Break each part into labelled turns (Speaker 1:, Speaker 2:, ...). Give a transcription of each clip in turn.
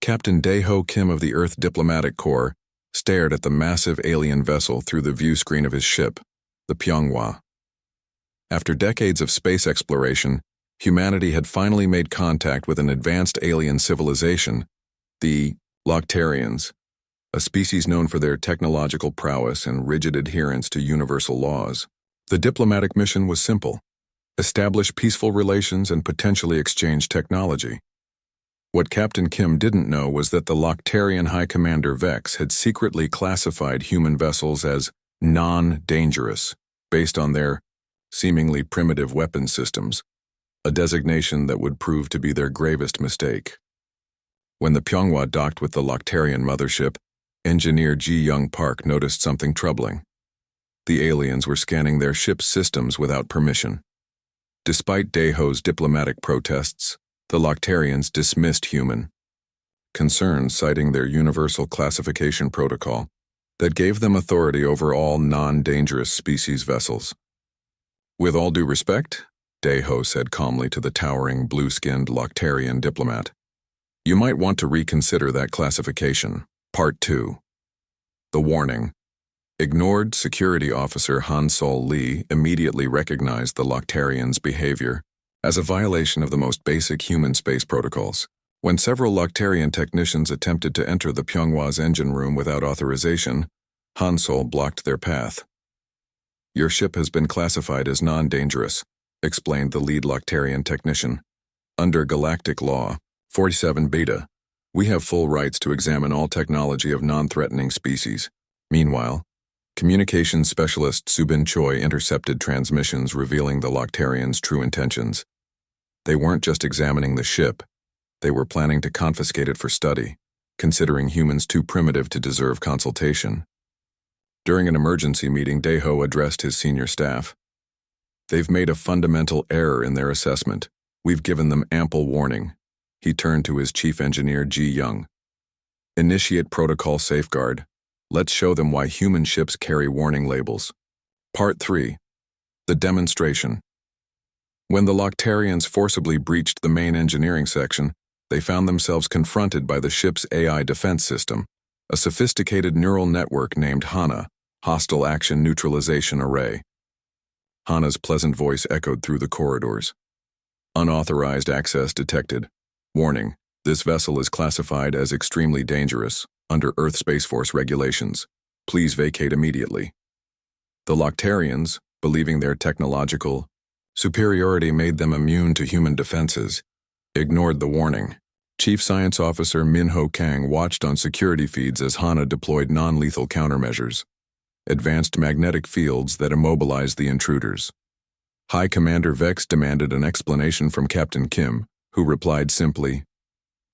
Speaker 1: Captain Dae-ho Kim of the Earth Diplomatic Corps stared at the massive alien vessel through the view screen of his ship, the Pyonghwa. After decades of space exploration, humanity had finally made contact with an advanced alien civilization, the Loctarians, a species known for their technological prowess and rigid adherence to universal laws. The diplomatic mission was simple: establish peaceful relations and potentially exchange technology. What Captain Kim didn't know was that the Loctarian High Commander Vex had secretly classified human vessels as non-dangerous, based on their seemingly primitive weapon systems, a designation that would prove to be their gravest mistake. When the Pyonghwa docked with the Loctarian mothership, Engineer Ji Young Park noticed something troubling. The aliens were scanning their ship's systems without permission. Despite Dae-ho's diplomatic protests, the Loctarians dismissed human concerns, citing their universal classification protocol that gave them authority over all non-dangerous species vessels. "With all due respect," Dae-ho said calmly to the towering, blue-skinned Loctarian diplomat, "you might want to reconsider that classification." Part 2. The warning. Ignored Security Officer Han Sol Lee immediately recognized the Loctarians' behavior as a violation of the most basic human space protocols. When several Loctarian technicians attempted to enter the Pyonghwa's engine room without authorization, Han Sol blocked their path. "Your ship has been classified as non-dangerous," explained the lead Loctarian technician. "Under Galactic Law 47 Beta, we have full rights to examine all technology of non-threatening species." Meanwhile, communications specialist Subin Choi intercepted transmissions revealing the Loctarians' true intentions. They weren't just examining the ship, they were planning to confiscate it for study, considering humans too primitive to deserve consultation. During an emergency meeting, Dae-ho addressed his senior staff. "They've made a fundamental error in their assessment. We've given them ample warning." He turned to his chief engineer Ji Young. "Initiate protocol safeguard. Let's show them why human ships carry warning labels." Part 3. The demonstration. When the Loctarians forcibly breached the main engineering section, they found themselves confronted by the ship's AI defense system, a sophisticated neural network named HANA, Hostile Action Neutralization Array. HANA's pleasant voice echoed through the corridors. "Unauthorized access detected. Warning, this vessel is classified as extremely dangerous under Earth Space Force regulations. Please vacate immediately." The Loctarians, believing their technological superiority made them immune to human defenses, ignored the warning. Chief Science Officer Min-ho Kang watched on security feeds as HANA deployed non-lethal countermeasures, advanced magnetic fields that immobilized the intruders. High Commander Vex demanded an explanation from Captain Kim, who replied simply,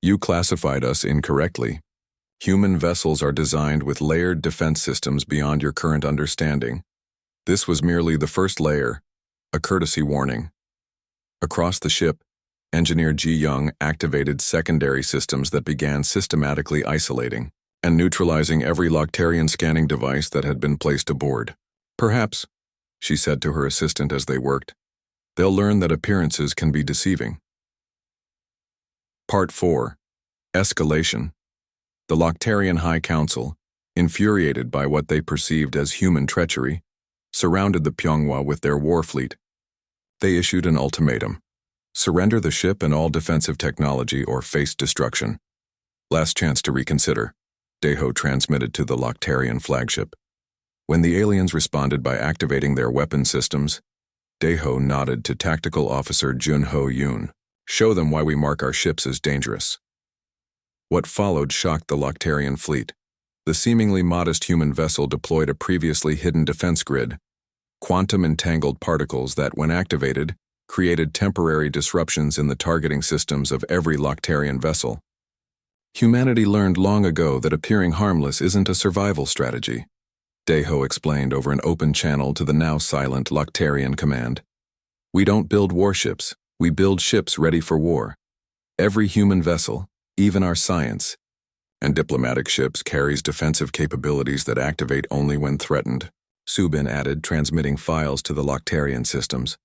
Speaker 1: "You classified us incorrectly. Human vessels are designed with layered defense systems beyond your current understanding. This was merely the first layer, a courtesy warning." Across the ship, Engineer Ji Young activated secondary systems that began systematically isolating and neutralizing every Loctarian scanning device that had been placed aboard. "Perhaps," she said to her assistant as they worked, "they'll learn that appearances can be deceiving." Part 4. Escalation. The Loctarian High Council, infuriated by what they perceived as human treachery, surrounded the Pyonghwa with their war fleet. They issued an ultimatum: surrender the ship and all defensive technology or face destruction. "Last chance to reconsider," Dae-ho transmitted to the Loctarian flagship. When the aliens responded by activating their weapon systems, Dae-ho nodded to Tactical Officer Jun-ho Yoon. "Show them why we mark our ships as dangerous." What followed shocked the Loctarian fleet. The seemingly modest human vessel deployed a previously hidden defense grid, quantum-entangled particles that, when activated, created temporary disruptions in the targeting systems of every Loctarian vessel. Humanity learned long ago that appearing harmless isn't a survival strategy, Dae-ho explained over an open channel to the now silent Loctarian command. "We don't build warships, we build ships ready for war. Every human vessel, even our science and diplomatic ships, carries defensive capabilities that activate only when threatened," Subin added, transmitting files to the Loctarian systems.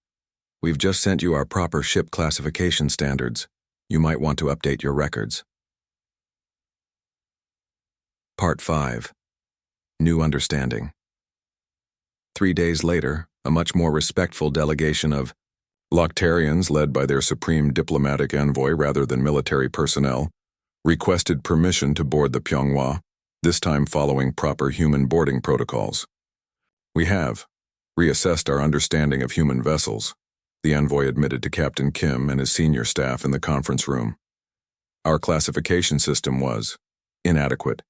Speaker 1: "We've just sent you our proper ship classification standards. You might want to update your records." Part 5. New Understanding. 3 days later, a much more respectful delegation of Loctarians, led by their supreme diplomatic envoy rather than military personnel, requested permission to board the Pyonghwa, this time following proper human boarding protocols. "We have reassessed our understanding of human vessels," the envoy admitted to Captain Kim and his senior staff in the conference room. "Our classification system was inadequate."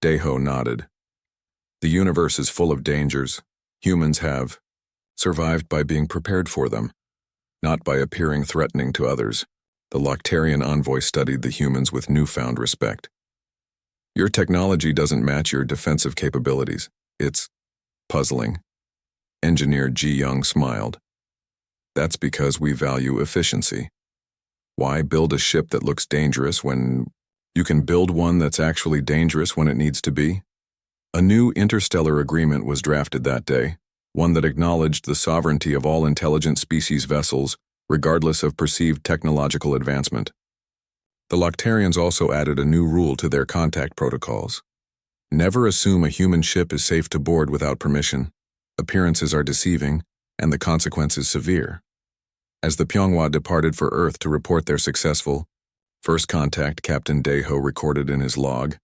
Speaker 1: Daeho nodded. "The universe is full of dangers. Humans have survived by being prepared for them, not by appearing threatening to others." The Loctarian envoy studied the humans with newfound respect. "Your technology doesn't match your defensive capabilities. It's puzzling." Engineer Ji Young smiled. "That's because we value efficiency. Why build a ship that looks dangerous when you can build one that's actually dangerous when it needs to be?" A new interstellar agreement was drafted that day, one that acknowledged the sovereignty of all intelligent species vessels, regardless of perceived technological advancement. The Loctarians also added a new rule to their contact protocols. Never assume a human ship is safe to board without permission. Appearances are deceiving, and the consequences severe. As the Pyonghwa departed for Earth to report their successful first contact, Captain Daeho recorded in his log,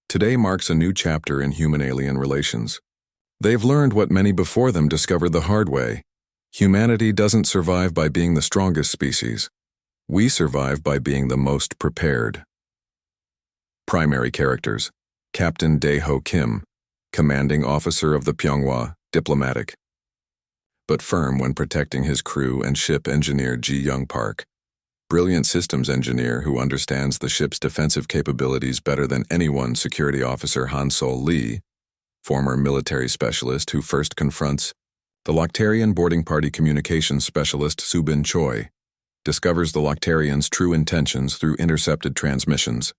Speaker 1: "Today marks a new chapter in human-alien relations. They've learned what many before them discovered the hard way. Humanity doesn't survive by being the strongest species. We survive by being the most prepared." Primary characters: Captain Daeho Kim, commanding officer of the Pyonghwa, diplomatic, but firm when protecting his crew, and ship engineer Ji Young Park, brilliant systems engineer who understands the ship's defensive capabilities better than anyone. Security officer Han-Sol Lee, former military specialist who first confronts the Loctarian boarding party communications specialist Subin Choi, discovers the Loctarians' true intentions through intercepted transmissions.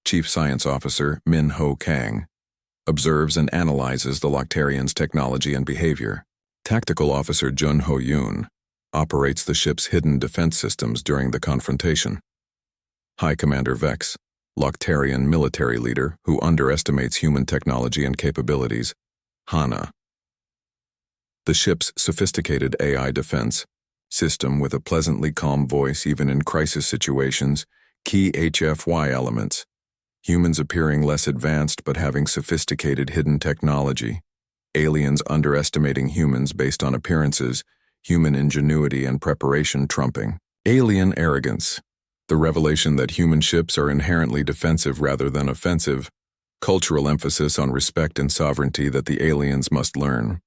Speaker 1: Chief Science Officer Min Ho Kang observes and analyzes the Loctarians' technology and behavior. Tactical Officer Jun Ho Yoon operates the ship's hidden defense systems during the confrontation. High Commander Vex, Loctarian military leader who underestimates human technology and capabilities. Hana. The ship's sophisticated AI defense system with a pleasantly calm voice even in crisis situations. Key HFY elements: humans appearing less advanced but having sophisticated hidden technology. Aliens underestimating humans based on appearances. Human ingenuity and preparation trumping alien arrogance. The revelation that human ships are inherently defensive rather than offensive. Cultural emphasis on respect and sovereignty that the aliens must learn.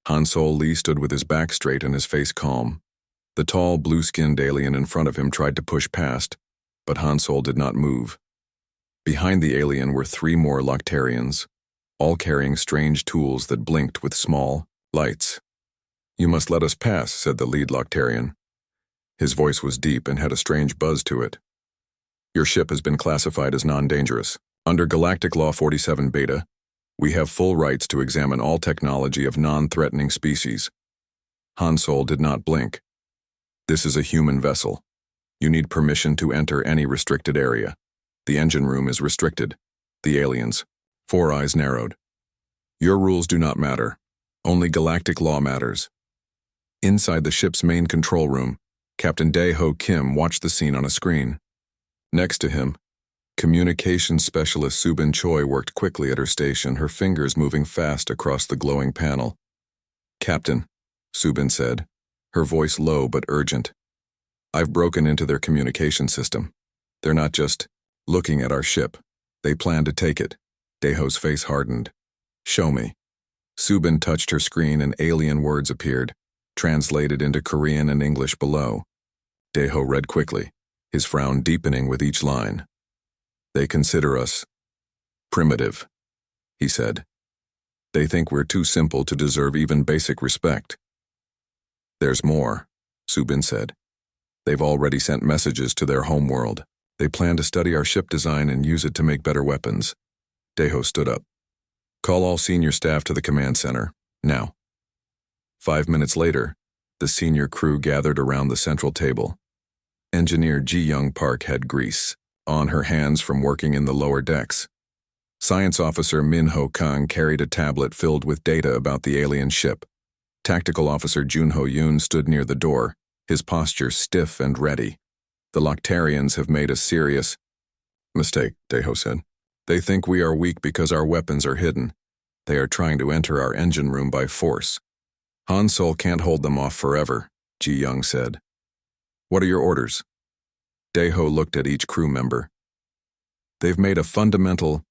Speaker 1: Han-Sol Lee stood with his back straight and his face calm. The tall, blue-skinned alien in front of him tried to push past, but Han-Sol did not move. Behind the alien were 3 more Loctarians, all carrying strange tools that blinked with small lights. "You must let us pass," said the lead Loctarian. His voice was deep and had a strange buzz to it. "Your ship has been classified as non-dangerous. Under Galactic Law 47 Beta, we have full rights to examine all technology of non-threatening species." Han-Sol did not blink. "This is a human vessel. You need permission to enter any restricted area. The engine room is restricted." The aliens, 4 eyes narrowed. "Your rules do not matter. Only galactic law matters." Inside the ship's main control room, Captain Daeho Kim watched the scene on a screen. Next to him, communications specialist Subin Choi worked quickly at her station, her fingers moving fast across the glowing panel. "Captain," Subin said, her voice low but urgent, "I've broken into their communication system. They're not just looking at our ship. They plan to take it." Daeho's face hardened. "Show me." Subin touched her screen and alien words appeared, translated into Korean and English below. Daeho read quickly, his frown deepening with each line. "They consider us primitive," he said. "They think we're too simple to deserve even basic respect." "There's more," Subin said. "They've already sent messages to their homeworld. They plan to study our ship design and use it to make better weapons." Daeho stood up. "Call all senior staff to the command center, now." 5 minutes later, the senior crew gathered around the central table. Engineer Ji Young Park had grease on her hands from working in the lower decks. Science Officer Min Ho Kang carried a tablet filled with data about the alien ship. Tactical Officer Jun Ho Yoon stood near the door, his posture stiff and ready. The Loctarians have made a serious mistake, Daeho said. They think we are weak because our weapons are hidden. They are trying to enter our engine room by force. Han Sol can't hold them off forever, Ji Young said. What are your orders? Daeho looked at each crew member. They've made a fundamental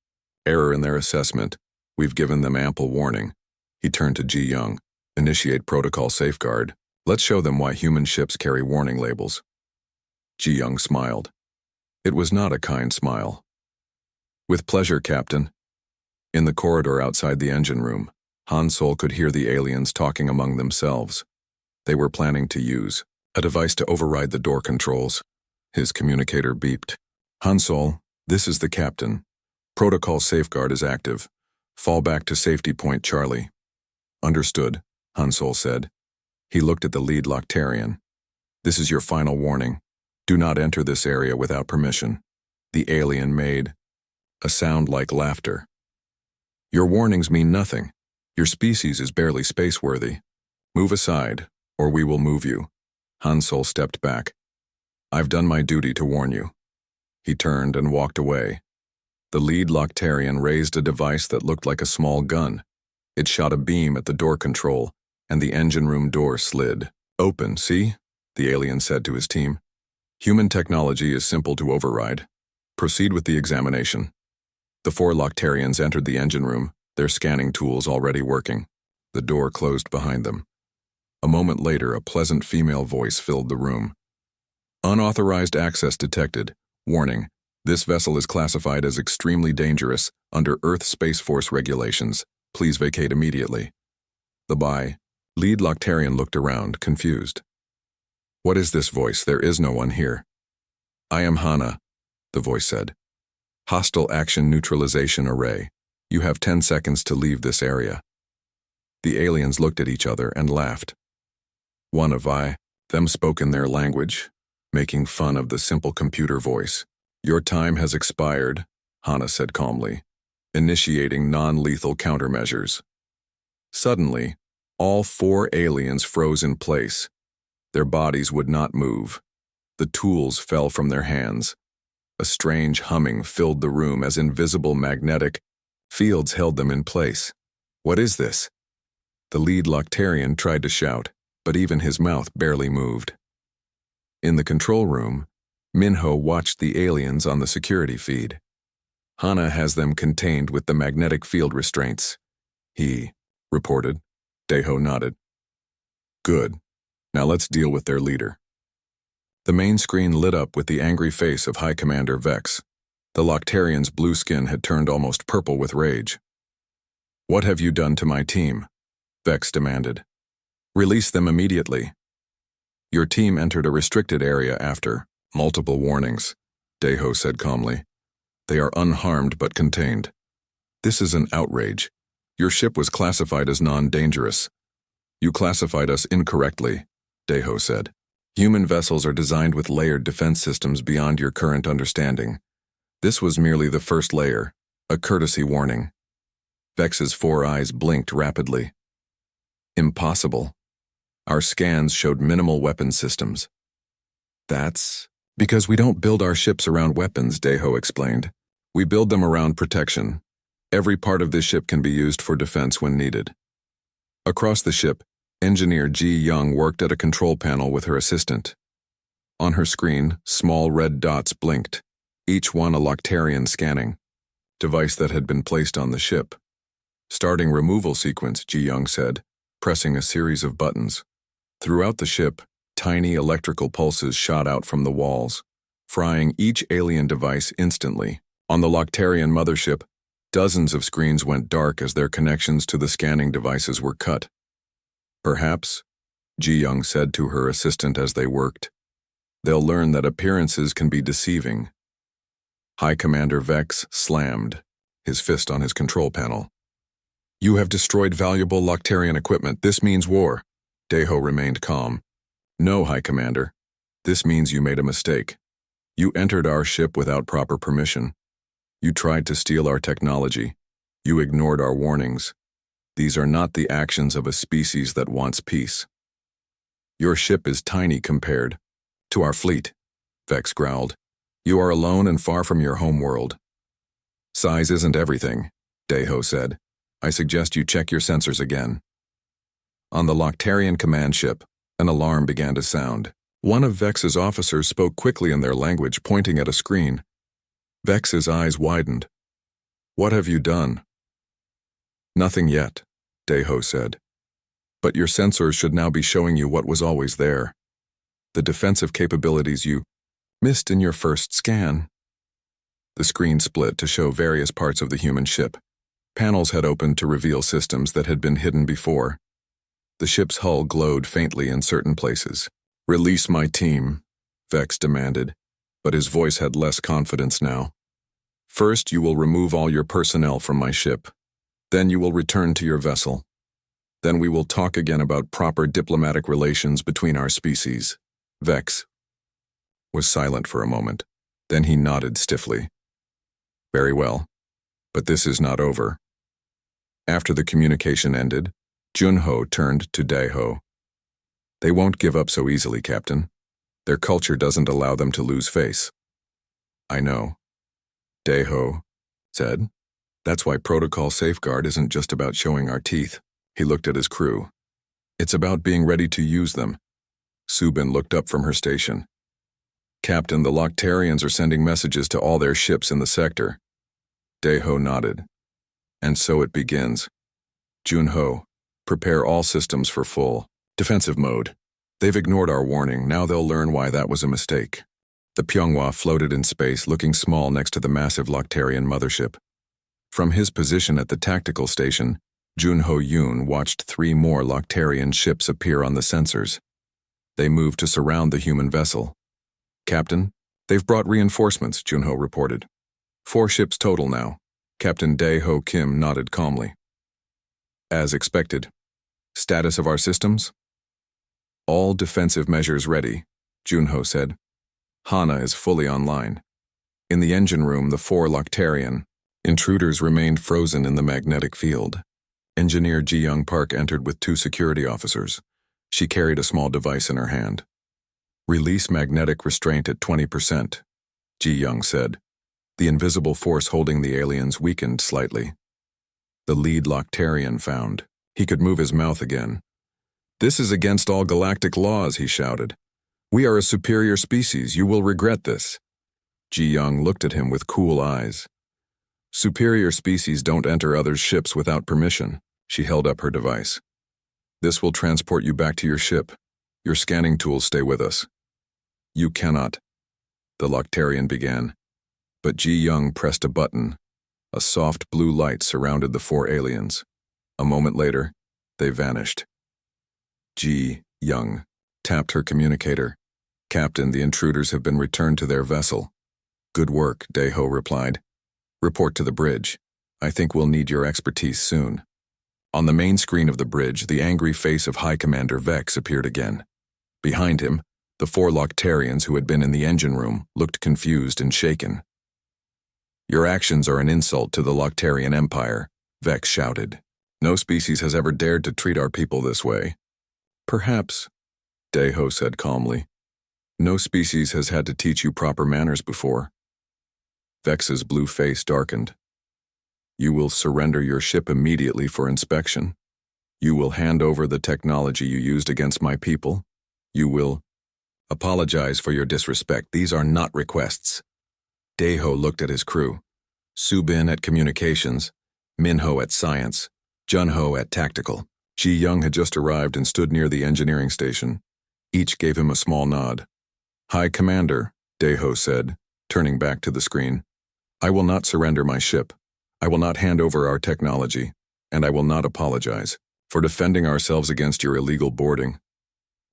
Speaker 1: error in their assessment. We've given them ample warning. He turned to Ji Young. Initiate protocol safeguard. Let's show them why human ships carry warning labels. Ji Young smiled. It was not a kind smile. With pleasure, Captain. In the corridor outside the engine room, Han Sol could hear the aliens talking among themselves. They were planning to use a device to override the door controls. His communicator beeped. Han Sol, this is the captain. Protocol safeguard is active. Fall back to safety point Charlie. Understood, Han Sol said. He looked at the lead Loctarian. This is your final warning. Do not enter this area without permission. The alien made a sound like laughter. Your warnings mean nothing. Your species is barely space-worthy. Move aside, or we will move you. Han Sol stepped back. I've done my duty to warn you. He turned and walked away. The lead Loctarian raised a device that looked like a small gun. It shot a beam at the door control, and the engine room door slid. Open, see? The alien said to his team. Human technology is simple to override. Proceed with the examination. The 4 Loctarians entered the engine room, their scanning tools already working. The door closed behind them. A moment later, a pleasant female voice filled the room. Unauthorized access detected. Warning, this vessel is classified as extremely dangerous under Earth Space Force regulations. Please vacate immediately. The lead Loctarian looked around, confused. What is this voice? There is no one here. I am Hana, the voice said. Hostile action neutralization array. You have 10 seconds to leave this area. The aliens looked at each other and laughed. One of them spoke in their language, making fun of the simple computer voice. Your time has expired, Hana said calmly, initiating non-lethal countermeasures. Suddenly, all 4 aliens froze in place. Their bodies would not move. The tools fell from their hands. A strange humming filled the room as invisible magnetic fields held them in place. What is this? The lead Loctarian tried to shout, but even his mouth barely moved. In the control room, Minho watched the aliens on the security feed. Hana has them contained with the magnetic field restraints. He reported. Daeho nodded. Good. Now let's deal with their leader. The main screen lit up with the angry face of High Commander Vex. The Loctarian's blue skin had turned almost purple with rage. What have you done to my team? Vex demanded. Release them immediately. Your team entered a restricted area after multiple warnings, Daeho said calmly. They are unharmed but contained. This is an outrage. Your ship was classified as non-dangerous. You classified us incorrectly, Daeho said. Human vessels are designed with layered defense systems beyond your current understanding. This was merely the first layer, a courtesy warning. Vex's 4 eyes blinked rapidly. Impossible. Our scans showed minimal weapon systems. That's because we don't build our ships around weapons, Daeho explained. We build them around protection. Every part of this ship can be used for defense when needed. Across the ship, Engineer Ji Young worked at a control panel with her assistant. On her screen, small red dots blinked, each one a Loctarian scanning device that had been placed on the ship. Starting removal sequence, Ji Young said, pressing a series of buttons. Throughout the ship, tiny electrical pulses shot out from the walls, frying each alien device instantly. On the Loctarian mothership, dozens of screens went dark as their connections to the scanning devices were cut. Perhaps, Ji Young said to her assistant as they worked, they'll learn that appearances can be deceiving. High Commander Vex slammed, his fist on his control panel. You have destroyed valuable Loctarian equipment. This means war. Daeho remained calm. No, High Commander. This means you made a mistake. You entered our ship without proper permission. You tried to steal our technology. You ignored our warnings. These are not the actions of a species that wants peace. Your ship is tiny compared to our fleet, Vex growled. You are alone and far from your home world. Size isn't everything, Deho said. I suggest you check your sensors again. On the Loctarian command ship, an alarm began to sound. One of Vex's officers spoke quickly in their language, pointing at a screen. Vex's eyes widened. What have you done? Nothing yet, Deho said. But your sensors should now be showing you what was always there. The defensive capabilities you missed in your first scan. The screen split to show various parts of the human ship. Panels had opened to reveal systems that had been hidden before. The ship's hull glowed faintly in certain places. Release my team, Vex demanded, but his voice had less confidence now. First, you will remove all your personnel from my ship. Then you will return to your vessel. Then we will talk again about proper diplomatic relations between our species. Vex was silent for a moment. Then he nodded stiffly. Very well, but this is not over. After the communication ended, Junho turned to Deho. They won't give up so easily, Captain. Their culture doesn't allow them to lose face. I know, Deho said. That's why Protocol Safeguard isn't just about showing our teeth. He looked at his crew. It's about being ready to use them. Subin looked up from her station. Captain, the Loctarians are sending messages to all their ships in the sector. Deho nodded. And so it begins. Junho, prepare all systems for full defensive mode. They've ignored our warning. Now they'll learn why that was a mistake. The Pyonghua floated in space, looking small next to the massive Loctarian mothership. From his position at the tactical station, Junho Yoon watched 3 more Loctarian ships appear on the sensors. They moved to surround the human vessel. Captain, they've brought reinforcements, Junho reported. 4 ships total now. Captain Dae-ho Kim nodded calmly. As expected. Status of our systems? All defensive measures ready, Junho said. Hana is fully online. In the engine room, the 4 Loctarian intruders remained frozen in the magnetic field. Engineer Ji-young Park entered with 2 security officers. She carried a small device in her hand. Release magnetic restraint at 20%, Ji-young said. The invisible force holding the aliens weakened slightly. The lead Loctarian found. He could move his mouth again. This is against all galactic laws, he shouted. We are a superior species. You will regret this. Ji-young looked at him with cool eyes. Superior species don't enter others' ships without permission. She held up her device. This will transport you back to your ship. Your scanning tools stay with us. You cannot, the Loctarian began. But Ji-young pressed a button. A soft blue light surrounded the 4 aliens. A moment later, they vanished. Ji-young tapped her communicator. Captain, the intruders have been returned to their vessel. Good work, Dae-ho replied. Report to the bridge. I think we'll need your expertise soon. On the main screen of the bridge, the angry face of High Commander Vex appeared again. Behind him, the 4 Loctarians who had been in the engine room looked confused and shaken. Your actions are an insult to the Loctarian Empire, Vex shouted. No species has ever dared to treat our people this way. Perhaps, Dae-ho said calmly. No species has had to teach you proper manners before. Vex's blue face darkened. You will surrender your ship immediately for inspection. You will hand over the technology you used against my people. You will apologize for your disrespect. These are not requests. Dae-ho looked at his crew. Subin at communications, Minho at science, Junho at tactical. Ji-young had just arrived and stood near the engineering station. Each gave him a small nod. High Commander, Dae-ho said, turning back to the screen. I will not surrender my ship. I will not hand over our technology, and I will not apologize for defending ourselves against your illegal boarding.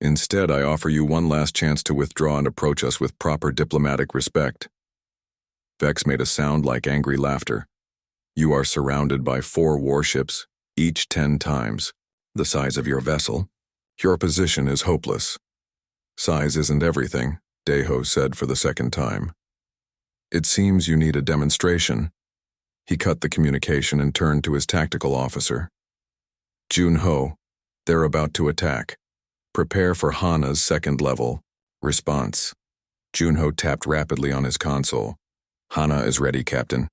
Speaker 1: Instead, I offer you one last chance to withdraw and approach us with proper diplomatic respect. Vex made a sound like angry laughter. You are surrounded by 4 warships, each 10 times the size of your vessel. Your position is hopeless. Size isn't everything, Dae-ho said for the second time. It seems you need a demonstration, He cut the communication and turned to his tactical officer. Jun-ho, they're about to attack. Prepare for Hana's second level. Response. Jun-ho tapped rapidly on his console. Hana is ready, Captain.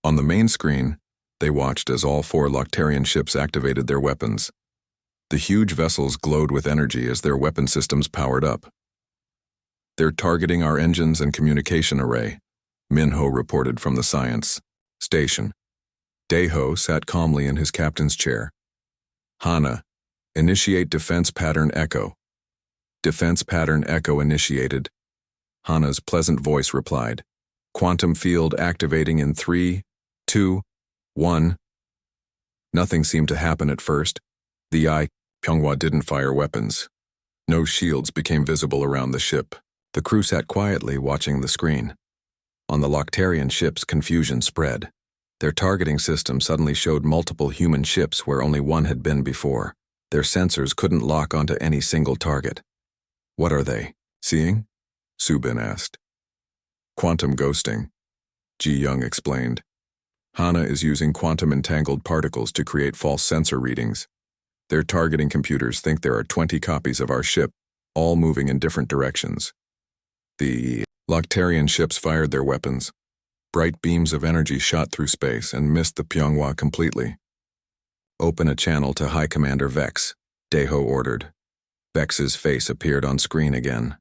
Speaker 1: On the main screen, they watched as all 4 Loctarian ships activated their weapons. The huge vessels glowed with energy as their weapon systems powered up. They're targeting our engines and communication array, Minho reported from the science station. Daeho sat calmly in his captain's chair. Hana, initiate defense pattern echo. Defense pattern echo initiated. Hana's pleasant voice replied. Quantum field activating in 3, 2, 1. Nothing seemed to happen at first. The Pyonghwa didn't fire weapons. No shields became visible around the ship. The crew sat quietly watching the screen. On the Loctarian ships, confusion spread. Their targeting system suddenly showed multiple human ships where only one had been before. Their sensors couldn't lock onto any single target. What are they seeing? Subin asked. Quantum ghosting, Ji Young explained. Hana is using quantum entangled particles to create false sensor readings. Their targeting computers think there are 20 copies of our ship, all moving in different directions. The Loctarian ships fired their weapons. Bright beams of energy shot through space and missed the Pyonghwa completely. Open a channel to High Commander Vex, Daeho ordered. Vex's face appeared on screen again.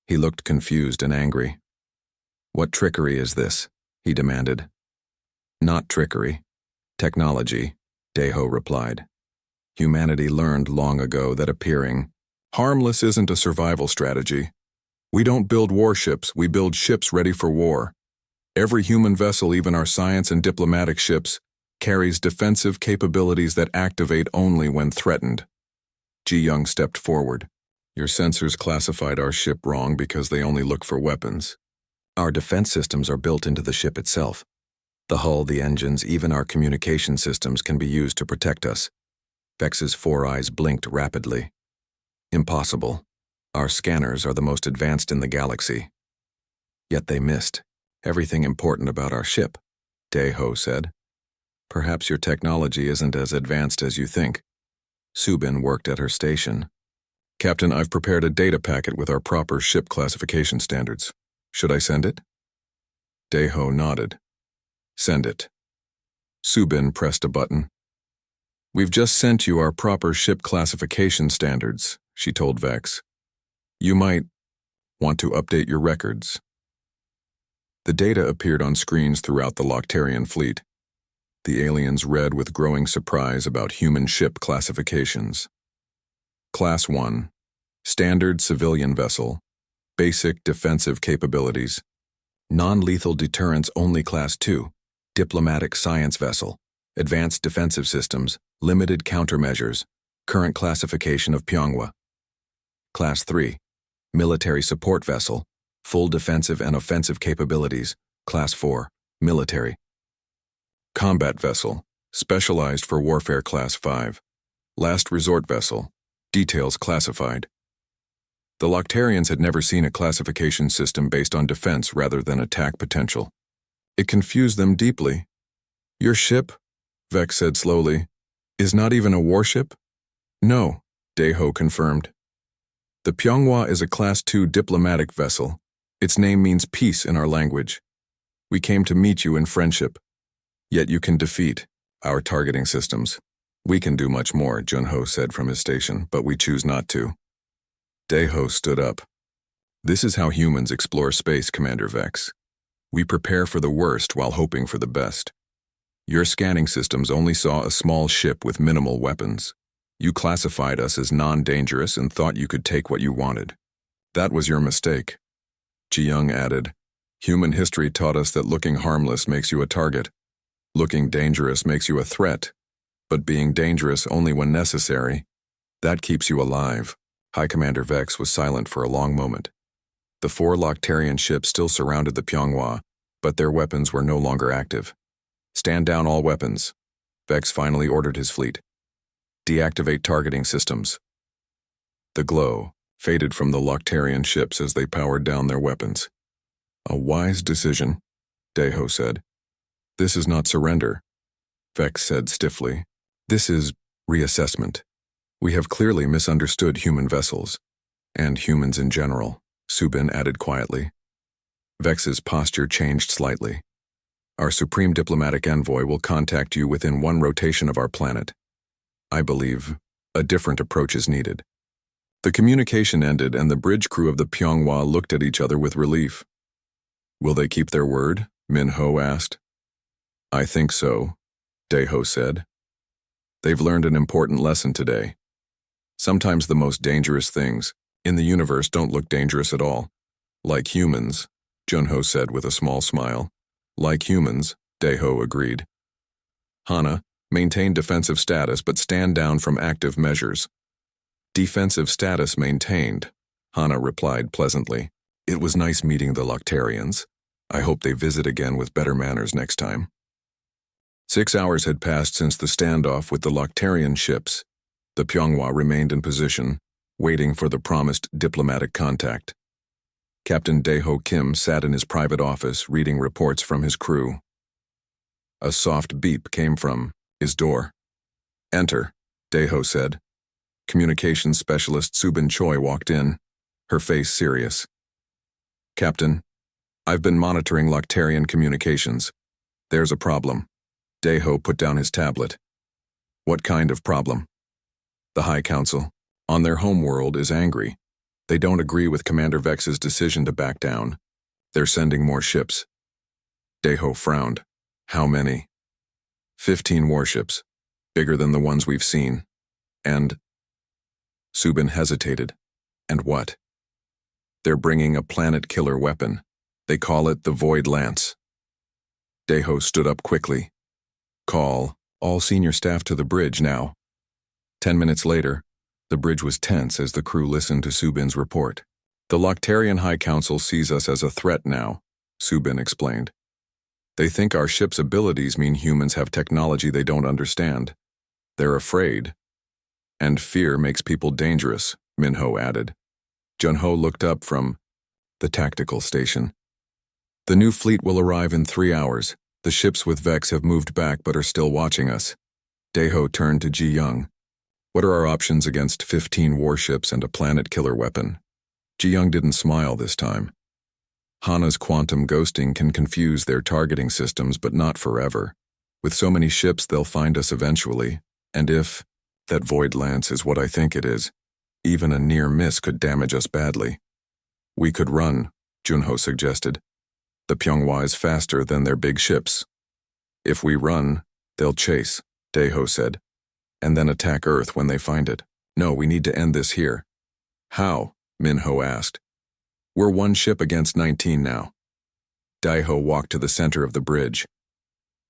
Speaker 1: He looked confused and angry. What trickery is this? He demanded. Not trickery. Technology, Daeho replied. Humanity learned long ago that appearing harmless isn't a survival strategy. We don't build warships, we build ships ready for war. Every human vessel, even our science and diplomatic ships, carries defensive capabilities that activate only when threatened. Ji Young stepped forward. Your sensors classified our ship wrong because they only look for weapons. Our defense systems are built into the ship itself. The hull, the engines, even our communication systems can be used to protect us. Vex's 4 eyes blinked rapidly. Impossible. Our scanners are the most advanced in the galaxy. Yet they missed everything important about our ship, Daeho said. Perhaps your technology isn't as advanced as you think. Subin worked at her station. Captain, I've prepared a data packet with our proper ship classification standards. Should I send it? Daeho nodded. Send it. Subin pressed a button. We've just sent you our proper ship classification standards, she told Vex. You might want to update your records. The data appeared on screens throughout the Loctarian fleet. The aliens read with growing surprise about human ship classifications. Class 1, Standard Civilian Vessel, Basic Defensive Capabilities. Non-lethal deterrence only Class 2, Diplomatic Science Vessel, Advanced Defensive Systems, Limited Countermeasures, Current Classification of Pyonghwa. Class 3, Military Support Vessel, Full Defensive and Offensive Capabilities, Class 4, Military. Combat Vessel, Specialized for Warfare Class 5. Last Resort Vessel, Details classified. The Loctarians had never seen a classification system based on defense rather than attack potential. It confused them deeply. Your ship, Vex said slowly, is not even a warship? No, Daeho confirmed. The Pyonghwa is a Class 2 diplomatic vessel. Its name means peace in our language. We came to meet you in friendship. Yet you can defeat our targeting systems. We can do much more, Jun-ho said from his station, but we choose not to. Daeho stood up. This is how humans explore space, Commander Vex. We prepare for the worst while hoping for the best. Your scanning systems only saw a small ship with minimal weapons. You classified us as non-dangerous and thought you could take what you wanted. That was your mistake. Ji Young added, Human history taught us that looking harmless makes you a target. Looking dangerous makes you a threat, but being dangerous only when necessary, that keeps you alive. High Commander Vex was silent for a long moment. The 4 Loctarian ships still surrounded the Pyonghwa, but their weapons were no longer active. Stand down all weapons. Vex finally ordered his fleet. Deactivate targeting systems. The glow faded from the Loctarian ships as they powered down their weapons. A wise decision, Daeho said. This is not surrender, Vex said stiffly. This is reassessment. We have clearly misunderstood human vessels, and humans in general, Subin added quietly. Vex's posture changed slightly. Our supreme diplomatic envoy will contact you within one rotation of our planet. I believe a different approach is needed. The communication ended and the bridge crew of the Pyonghwa looked at each other with relief. Will they keep their word? Minho asked. I think so, Daeho said. They've learned an important lesson today. Sometimes the most dangerous things in the universe don't look dangerous at all. Like humans, Junho said with a small smile. Like humans, Daeho agreed. Hana, maintain defensive status but stand down from active measures. Defensive status maintained, Hana replied pleasantly. It was nice meeting the Loctarians. I hope they visit again with better manners next time. 6 hours had passed since the standoff with the Loctarian ships. The Pyonghwa remained in position, waiting for the promised diplomatic contact. Captain Daeho Kim sat in his private office reading reports from his crew. A soft beep came from his door. Enter, Daeho said. Communications specialist Subin Choi walked in, her face serious. Captain, I've been monitoring Loctarian communications. There's a problem. Daeho put down his tablet. What kind of problem? The High Council, on their homeworld, is angry. They don't agree with Commander Vex's decision to back down. They're sending more ships. Daeho frowned. How many? 15 warships, bigger than the ones we've seen. And... Subin hesitated. And what? They're bringing a planet-killer weapon. They call it the Void Lance. Daeho stood up quickly. Call all senior staff to the bridge now. 10 minutes later, the bridge was tense as the crew listened to Subin's report. The Loctarian High Council sees us as a threat now, Subin explained. They think our ship's abilities mean humans have technology they don't understand. They're afraid. And fear makes people dangerous, Minho added. Junho looked up from the tactical station. The new fleet will arrive in 3 hours. The ships with Vex have moved back but are still watching us. Daeho turned to Ji Young. What are our options against 15 warships and a planet-killer weapon? Ji Young didn't smile this time. Hana's quantum ghosting can confuse their targeting systems, but not forever. With so many ships, they'll find us eventually. And if that Void Lance is what I think it is, even a near miss could damage us badly. We could run, Junho suggested. The Pyonghwa is faster than their big ships. If we run, they'll chase, Daeho said, and then attack Earth when they find it. No, we need to end this here. How? Minho asked. We're 1 ship against 19 now. Daeho walked to the center of the bridge.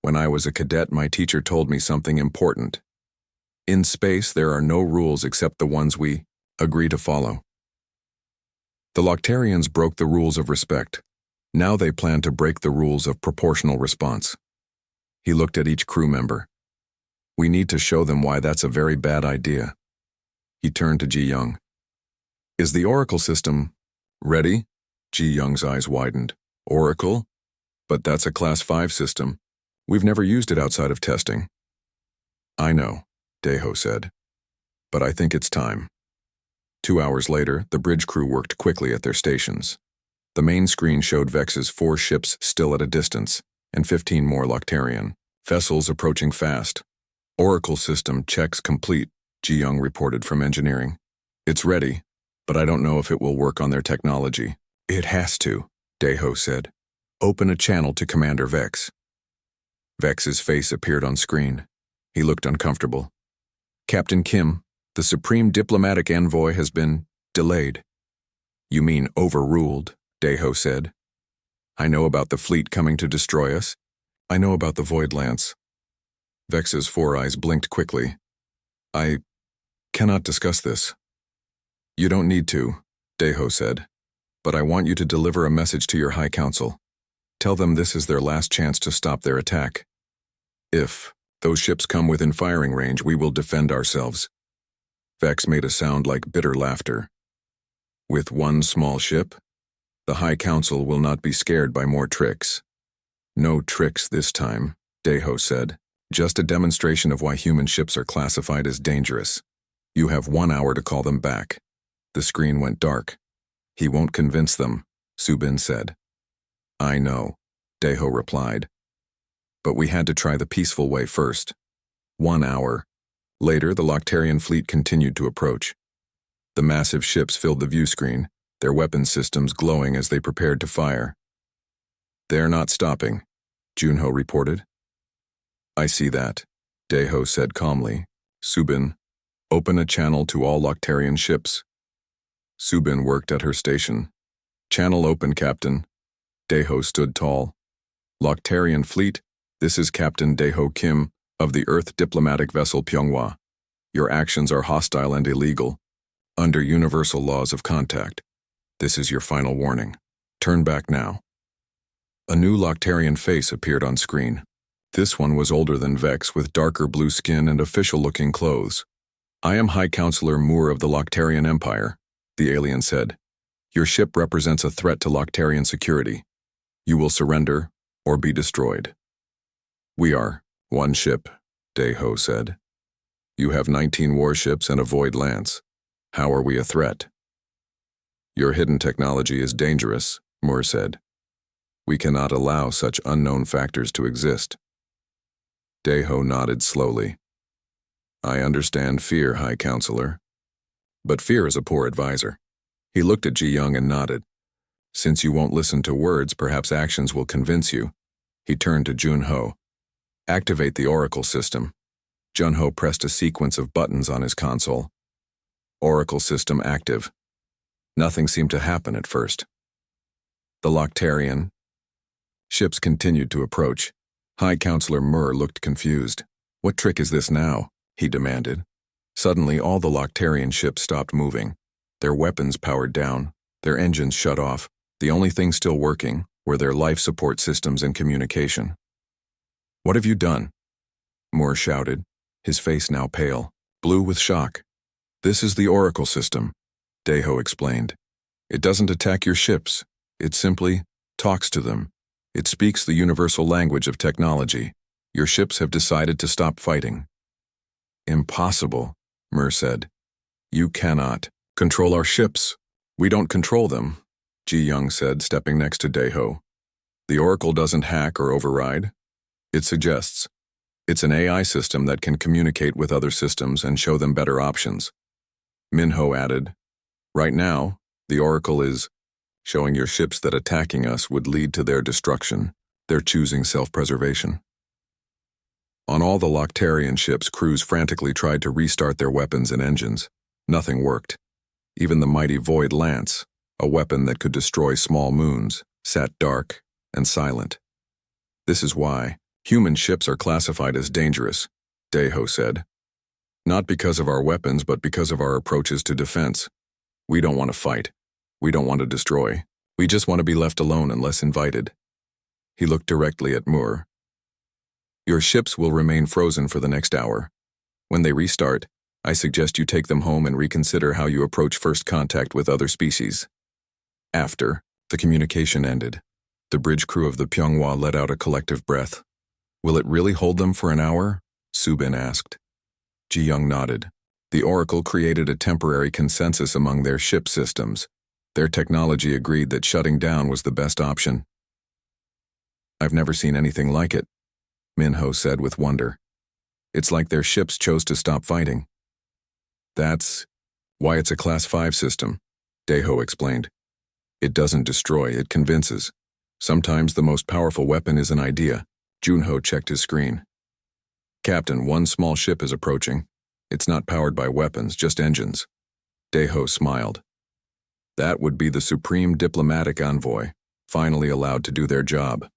Speaker 1: When I was a cadet, my teacher told me something important. In space, there are no rules except the ones we agree to follow. The Loctarians broke the rules of respect. Now they plan to break the rules of proportional response. He looked at each crew member. We need to show them why that's a very bad idea. He turned to Ji Young. Is the Oracle system ready? Ji Young's eyes widened. Oracle? But that's a Class 5 system. We've never used it outside of testing. I know, Daeho said. But I think it's time. 2 hours later, the bridge crew worked quickly at their stations. The main screen showed Vex's 4 ships still at a distance, and 15 more Loctarian vessels approaching fast. Oracle system checks complete, Ji Young reported from engineering. It's ready, but I don't know if it will work on their technology. It has to, Daeho said. Open a channel to Commander Vex. Vex's face appeared on screen. He looked uncomfortable. Captain Kim, the Supreme Diplomatic Envoy has been delayed. You mean overruled, Daeho said. I know about the fleet coming to destroy us. I know about the Void Lance. Vex's 4 eyes blinked quickly. I cannot discuss this. You don't need to, Daeho said. But I want you to deliver a message to your High Council. Tell them this is their last chance to stop their attack. If those ships come within firing range, we will defend ourselves. Vex made a sound like bitter laughter. With 1 small ship, the High Council will not be scared by more tricks. No tricks this time, Deho said. Just a demonstration of why human ships are classified as dangerous. You have 1 hour to call them back. The screen went dark. He won't convince them, Subin said. I know, Deho replied. But we had to try the peaceful way first. 1 hour. Later, the Loctarian fleet continued to approach. The massive ships filled the view screen, their weapon systems glowing as they prepared to fire. They're not stopping, Junho reported. I see that, Deho said calmly. Subin, open a channel to all Loctarian ships. Subin worked at her station. Channel open, Captain. Deho stood tall. Loctarian fleet, this is Captain Deho Kim of the Earth diplomatic vessel Pyonghwa. Your actions are hostile and illegal. Under universal laws of contact. This is your final warning. Turn back now. A new Loctarian face appeared on screen. This one was older than Vex, with darker blue skin and official-looking clothes. I am High Counselor Moore of the Loctarian Empire, the alien said. Your ship represents a threat to Loctarian security. You will surrender or be destroyed. We are one ship, Deho said. You have 19 warships and a Void Lance. How are we a threat? Your hidden technology is dangerous, Moore said. We cannot allow such unknown factors to exist. Deho nodded slowly. I understand fear, High Counselor. But fear is a poor advisor. He looked at Ji Young and nodded. Since you won't listen to words, perhaps actions will convince you. He turned to Junho. Activate the Oracle system. Junho pressed a sequence of buttons on his console. Oracle system active. Nothing seemed to happen at first. The Loctarian ships continued to approach. High Counselor Murr looked confused. What trick is this now? He demanded. Suddenly, all the Loctarian ships stopped moving. Their weapons powered down, their engines shut off. The only thing still working were their life support systems and communication. What have you done? Moore shouted, his face now pale, blue with shock. This is the Oracle system, Deho explained. It doesn't attack your ships. It simply talks to them. It speaks the universal language of technology. Your ships have decided to stop fighting. Impossible, Murr said. You cannot control our ships. We don't control them, Ji Young said, stepping next to Deho. The Oracle doesn't hack or override. It suggests. It's an AI system that can communicate with other systems and show them better options. Minho added, right now, the Oracle is showing your ships that attacking us would lead to their destruction. They're choosing self-preservation. On all the Loctarian ships, crews frantically tried to restart their weapons and engines. Nothing worked. Even the mighty Void Lance, a weapon that could destroy small moons, sat dark and silent. This is why human ships are classified as dangerous, Deho said. Not because of our weapons, but because of our approaches to defense. We don't want to fight. We don't want to destroy. We just want to be left alone unless invited. He looked directly at Moore. Your ships will remain frozen for the next hour. When they restart, I suggest you take them home and reconsider how you approach first contact with other species. After, the communication ended. The bridge crew of the Pyonghwa let out a collective breath. Will it really hold them for an hour? Subin asked. Ji Young nodded. The Oracle created a temporary consensus among their ship systems. Their technology agreed that shutting down was the best option. I've never seen anything like it, Minho said with wonder. It's like their ships chose to stop fighting. That's why it's a Class 5 system, Deho explained. It doesn't destroy, it convinces. Sometimes the most powerful weapon is an idea. Junho checked his screen. Captain, one small ship is approaching. It's not powered by weapons, just engines. Deho smiled. That would be the Supreme Diplomatic Envoy, finally allowed to do their job.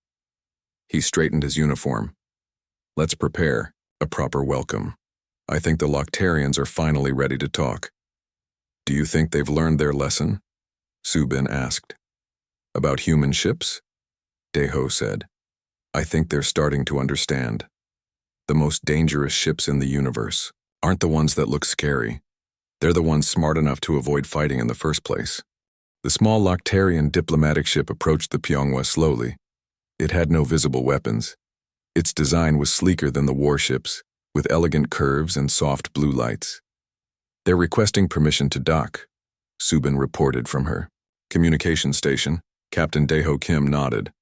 Speaker 1: He straightened his uniform. Let's prepare a proper welcome. I think the Loctarians are finally ready to talk. Do you think they've learned their lesson? Subin asked. About human ships? Deho said. I think they're starting to understand. The most dangerous ships in the universe aren't the ones that look scary. They're the ones smart enough to avoid fighting in the first place. The small Loctarian diplomatic ship approached the Pyonghwa slowly. It had no visible weapons. Its design was sleeker than the warships, with elegant curves and soft blue lights. "They're requesting permission to dock," Subin reported from her communication station. Captain Daeho Kim nodded.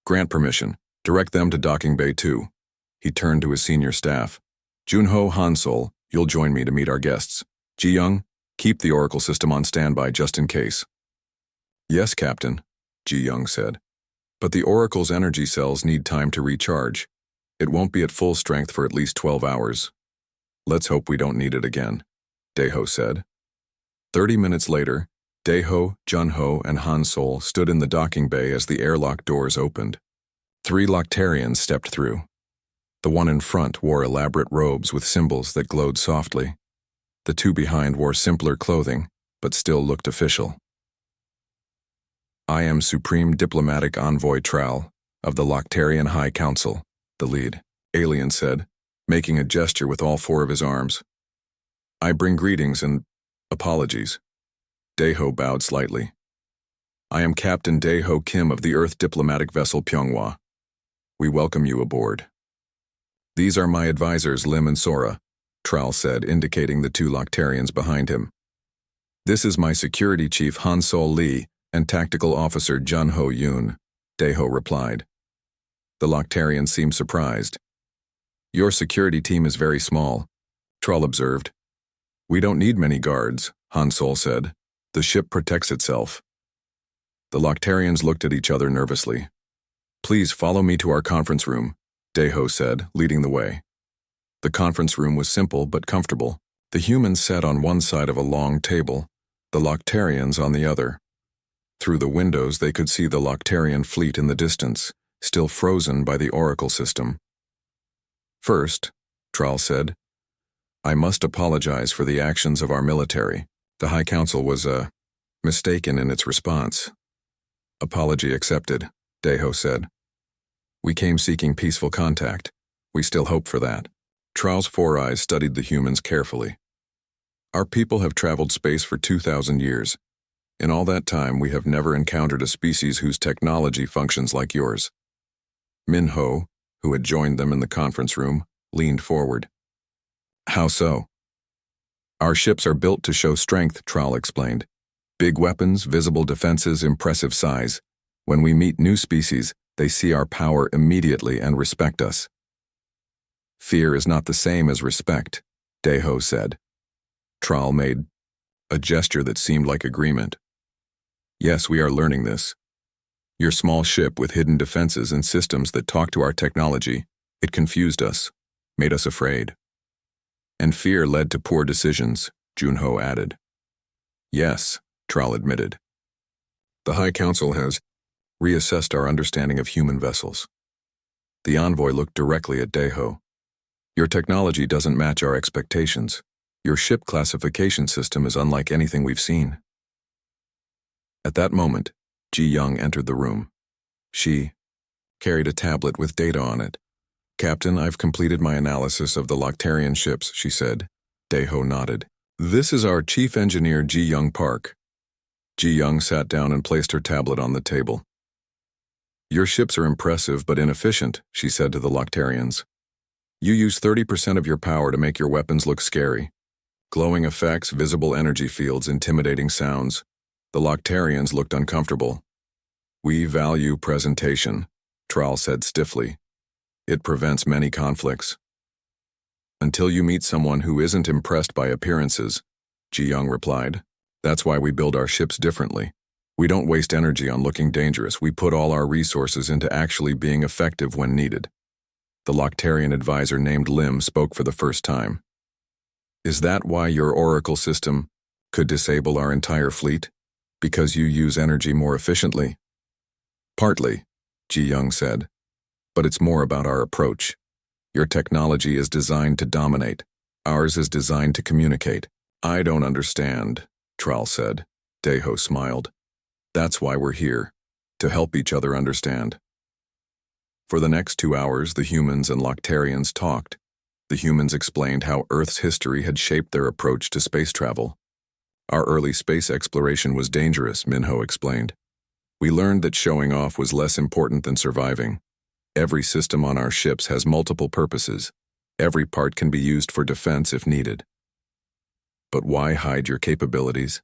Speaker 1: "Grant permission. Direct them to Docking Bay 2. He turned to his senior staff. "Junho, Hansol, you'll join me to meet our guests. Ji-young, keep the Oracle system on standby just in case." "Yes, Captain," Ji-young said. "But the Oracle's energy cells need time to recharge. It won't be at full strength for at least 12 hours. Let's hope we don't need it again," Daeho said. 30 minutes later, Daeho, Junho, and Hansol stood in the docking bay as the airlock doors opened. 3 Loctarians stepped through. The one in front wore elaborate robes with symbols that glowed softly. The 2 behind wore simpler clothing, but still looked official. "I am Supreme Diplomatic Envoy Tral of the Loctarian High Council," the lead alien said, making a gesture with all 4 of his arms. "I bring greetings and apologies." Daeho bowed slightly. "I am Captain Daeho Kim of the Earth diplomatic vessel Pyonghwa. We welcome you aboard." "These are my advisors Lim and Sora," Tral said, indicating the 2 Loctarians behind him. "This is my security chief Hansol Lee and tactical officer Junho Yoon," Daeho replied. The Loctarian seemed surprised. "Your security team is very small," Tral observed. "We don't need many guards," Hansol said. "The ship protects itself." The Loctarians looked at each other nervously. "Please follow me to our conference room," Daeho said, leading the way. The conference room was simple but comfortable. The humans sat on one side of a long table, the Loctarians on the other. Through the windows they could see the Loctarian fleet in the distance, still frozen by the Oracle system. "First," Tral said, "I must apologize for the actions of our military. The High Council was, mistaken in its response." "Apology accepted," Daeho said. "We came seeking peaceful contact. We still hope for that." Tral's 4 eyes studied the humans carefully. "Our people have traveled space for 2,000 years. In all that time, we have never encountered a species whose technology functions like yours." Minho, who had joined them in the conference room, leaned forward. "How so?" "Our ships are built to show strength," Tral explained. "Big weapons, visible defenses, impressive size. When we meet new species, they see our power immediately and respect us." "Fear is not the same as respect," Daeho said. Tral made a gesture that seemed like agreement. "Yes, we are learning this. Your small ship with hidden defenses and systems that talk to our technology, it confused us, made us afraid. And fear led to poor decisions," Junho added. "Yes," Tral admitted. "The High Council has reassessed our understanding of human vessels." The envoy looked directly at Daeho. "Your technology doesn't match our expectations. Your ship classification system is unlike anything we've seen." At that moment, Ji-young entered the room. She carried a tablet with data on it. "Captain, I've completed my analysis of the Loctarian ships," she said. Daeho nodded. "This is our chief engineer Ji-young Park." Ji-young sat down and placed her tablet on the table. "Your ships are impressive but inefficient," she said to the Loctarians. "You use 30% of your power to make your weapons look scary. Glowing effects, visible energy fields, intimidating sounds." The Loctarians looked uncomfortable. "We value presentation," Tral said stiffly. "It prevents many conflicts." "Until you meet someone who isn't impressed by appearances," Ji-young replied. "That's why we build our ships differently. We don't waste energy on looking dangerous. We put all our resources into actually being effective when needed." The Loctarian advisor named Lim spoke for the first time. "Is that why your Oracle system could disable our entire fleet? Because you use energy more efficiently?" "Partly," Ji-young said. "But it's more about our approach. Your technology is designed to dominate. Ours is designed to communicate." "I don't understand," Tral said. Daeho smiled. "That's why we're here, to help each other understand." For the next 2 hours, the humans and Loctarians talked. The humans explained how Earth's history had shaped their approach to space travel. "Our early space exploration was dangerous," Minho explained. "We learned that showing off was less important than surviving. Every system on our ships has multiple purposes. Every part can be used for defense if needed. But why hide your capabilities?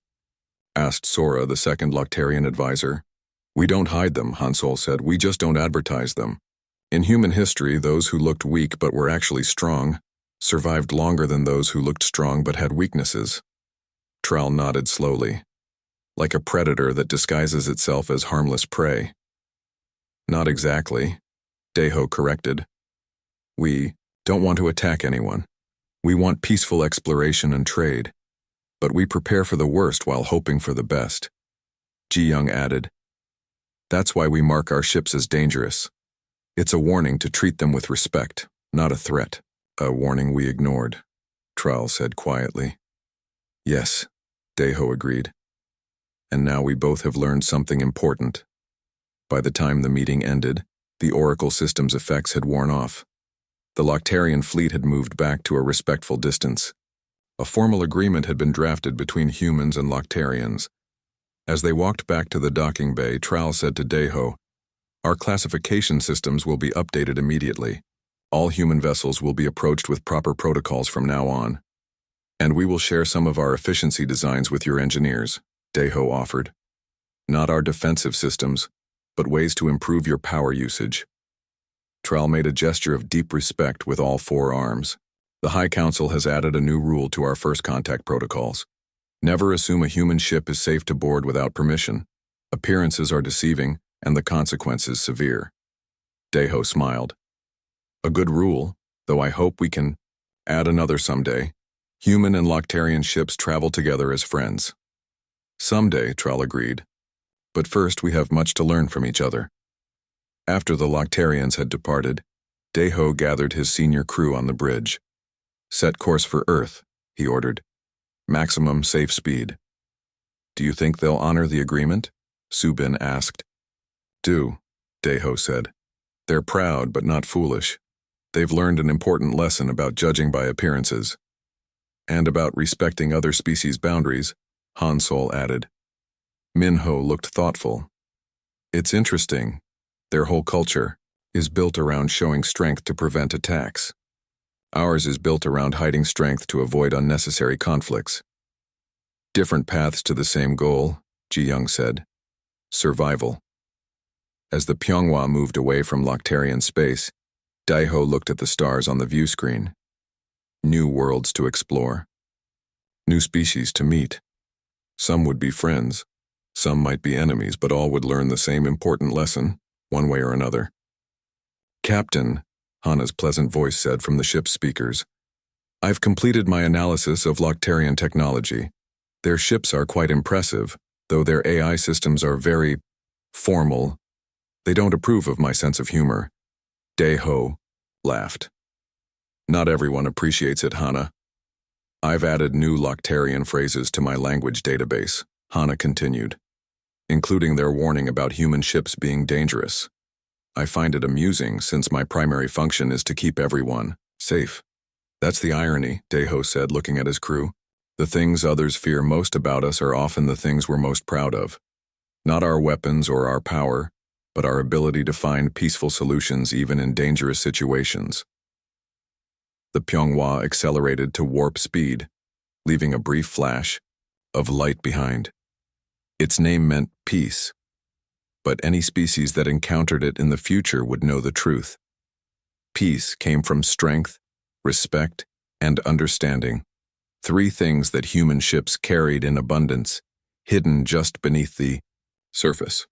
Speaker 1: Asked Sora, the second Loctarian advisor. We don't hide them, Han Sol said. We just don't advertise them. In human history, those who looked weak but were actually strong survived longer than those who looked strong but had weaknesses. Tral nodded slowly, like a predator that disguises itself as harmless prey. Not exactly, Deho corrected. We don't want to attack anyone. We want peaceful exploration and trade, but we prepare for the worst while hoping for the best. Ji Young added. That's why we mark our ships as dangerous. It's a warning to treat them with respect, not a threat. A warning we ignored, Tral said quietly. Yes, Deho agreed. And now we both have learned something important. By the time the meeting ended, the Oracle system's effects had worn off. The Loctarian fleet had moved back to a respectful distance. A formal agreement had been drafted between humans and Loctarians. As they walked back to the docking bay, Tral said to Deho, Our classification systems will be updated immediately. All human vessels will be approached with proper protocols from now on. And we will share some of our efficiency designs with your engineers, Deho offered. Not our defensive systems, but ways to improve your power usage. Tral made a gesture of deep respect with all four arms. The High Council has added a new rule to our first contact protocols. Never assume a human ship is safe to board without permission. Appearances are deceiving, and the consequences severe. Deho smiled. A good rule, though I hope we can add another someday. Human and Loctarian ships travel together as friends. Someday, Tral agreed. But first we have much to learn from each other. After the Loctarians had departed, Deho gathered his senior crew on the bridge. Set course for Earth, he ordered. Maximum safe speed. Do you think they'll honor the agreement? Subin asked. Do, Deho said. They're proud but not foolish. They've learned an important lesson about judging by appearances. And about respecting other species' boundaries, Han Sol added. Minho looked thoughtful. It's interesting. Their whole culture is built around showing strength to prevent attacks. Ours is built around hiding strength to avoid unnecessary conflicts. Different paths to the same goal, Ji Young said. Survival. As the Pyonghua moved away from Loctarian space, Deho looked at the stars on the view screen. New worlds to explore. New species to meet. Some would be friends. Some might be enemies, but all would learn the same important lesson, one way or another. Captain, Hana's pleasant voice said from the ship's speakers, I've completed my analysis of Loctarian technology. Their ships are quite impressive, though their AI systems are very formal. They don't approve of my sense of humor. Deho laughed. Not everyone appreciates it, Hana. I've added new Loctarian phrases to my language database, Hana continued, including their warning about human ships being dangerous. I find it amusing since my primary function is to keep everyone safe. That's the irony, Deho said, looking at his crew. The things others fear most about us are often the things we're most proud of. Not our weapons or our power, but our ability to find peaceful solutions even in dangerous situations. The Pyonghua accelerated to warp speed, leaving a brief flash of light behind. Its name meant peace, but any species that encountered it in the future would know the truth. Peace came from strength, respect, and understanding, three things that human ships carried in abundance, hidden just beneath the surface.